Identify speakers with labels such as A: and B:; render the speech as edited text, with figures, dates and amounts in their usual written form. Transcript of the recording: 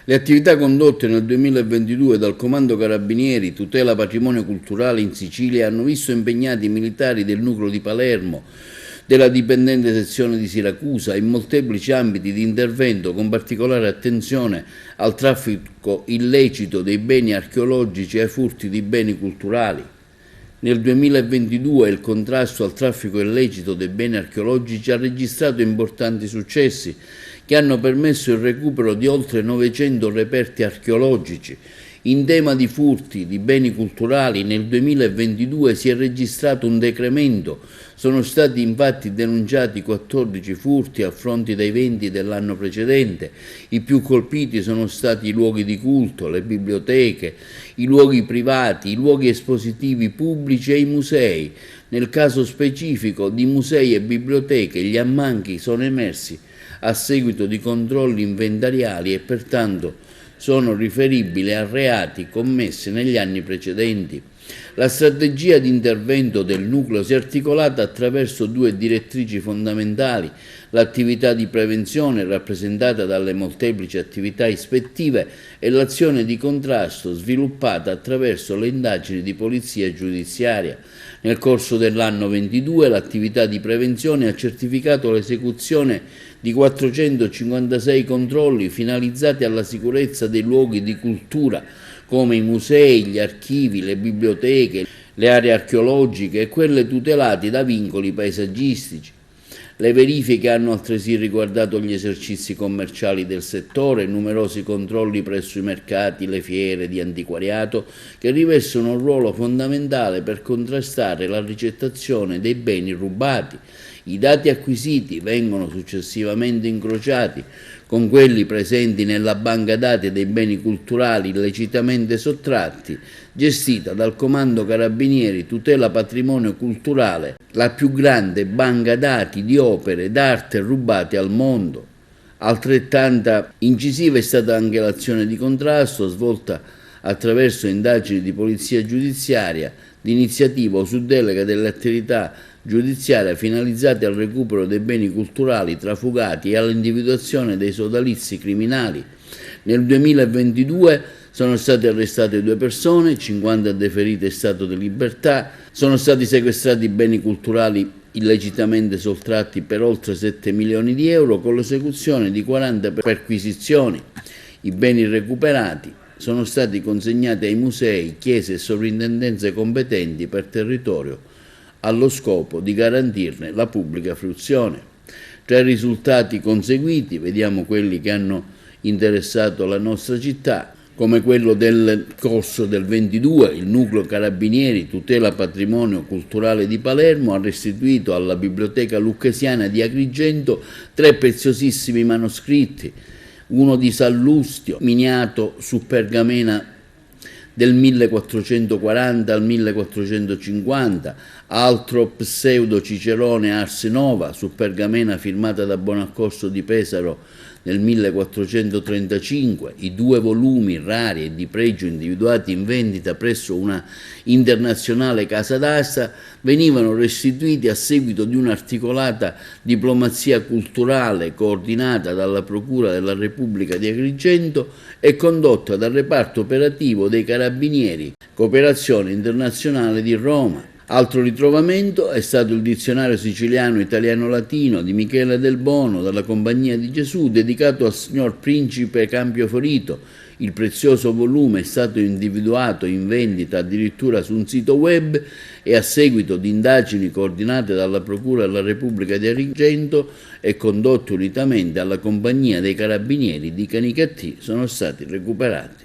A: Le attività condotte nel 2022 dal Comando Carabinieri Tutela Patrimonio Culturale in Sicilia hanno visto impegnati i militari del nucleo di Palermo, della dipendente sezione di Siracusa, in molteplici ambiti di intervento, con particolare attenzione al traffico illecito dei beni archeologici e ai furti di beni culturali. Nel 2022 il contrasto al traffico illecito dei beni archeologici ha registrato importanti successi che hanno permesso il recupero di oltre 900 reperti archeologici. In tema di furti di beni culturali nel 2022 si è registrato un decremento, sono stati infatti denunciati 14 furti a fronte dei 20 dell'anno precedente. I più colpiti sono stati i luoghi di culto, le biblioteche, i luoghi privati, i luoghi espositivi pubblici e i musei. Nel caso specifico di musei e biblioteche gli ammanchi sono emersi a seguito di controlli inventariali e pertanto sono riferibili a reati commessi negli anni precedenti. La strategia di intervento del nucleo si è articolata attraverso due direttrici fondamentali: l'attività di prevenzione rappresentata dalle molteplici attività ispettive e l'azione di contrasto sviluppata attraverso le indagini di polizia giudiziaria. Nel corso dell'anno 22 l'attività di prevenzione ha certificato l'esecuzione di 456 controlli finalizzati alla sicurezza dei luoghi di cultura come i musei, gli archivi, le biblioteche, le aree archeologiche e quelle tutelate da vincoli paesaggistici. Le verifiche hanno altresì riguardato gli esercizi commerciali del settore, numerosi controlli presso i mercati, le fiere di antiquariato, che rivestono un ruolo fondamentale per contrastare la ricettazione dei beni rubati. I dati acquisiti vengono successivamente incrociati con quelli presenti nella banca dati dei beni culturali illecitamente sottratti, gestita dal Comando Carabinieri Tutela Patrimonio Culturale, la più grande banca dati di opere d'arte rubate al mondo. Altrettanta incisiva è stata anche l'azione di contrasto svolta attraverso indagini di polizia giudiziaria, di iniziativa o su delega delle attività giudiziarie finalizzate al recupero dei beni culturali trafugati e all'individuazione dei sodalizi criminali. Nel 2022 sono state arrestate 2 persone, 50 deferite in stato di libertà, sono stati sequestrati beni culturali illecitamente sottratti per oltre 7 milioni di euro con l'esecuzione di 40 perquisizioni. I beni recuperati sono stati consegnati ai musei, chiese e sovrintendenze competenti per territorio allo scopo di garantirne la pubblica fruizione. Tra i risultati conseguiti vediamo quelli che hanno interessato la nostra città, come quello del corso del 22, il Nucleo Carabinieri Tutela Patrimonio Culturale di Palermo ha restituito alla Biblioteca Lucchesiana di Agrigento 3 preziosissimi manoscritti, uno di Sallustio, miniato su pergamena del 1440 al 1450, altro pseudo Cicerone Ars Nova su pergamena firmata da Bonaccorso di Pesaro nel 1435, i 2 volumi rari e di pregio individuati in vendita presso una internazionale casa d'asta venivano restituiti a seguito di un'articolata diplomazia culturale coordinata dalla Procura della Repubblica di Agrigento e condotta dal reparto operativo dei Carabinieri, Cooperazione Internazionale di Roma. Altro ritrovamento è stato il dizionario siciliano italiano-latino di Michele Del Bono dalla Compagnia di Gesù, dedicato al signor Principe Campioforito. Il prezioso volume è stato individuato in vendita addirittura su un sito web e a seguito di indagini coordinate dalla Procura della Repubblica di Agrigento e condotte unitamente alla Compagnia dei Carabinieri di Canicattì sono stati recuperati.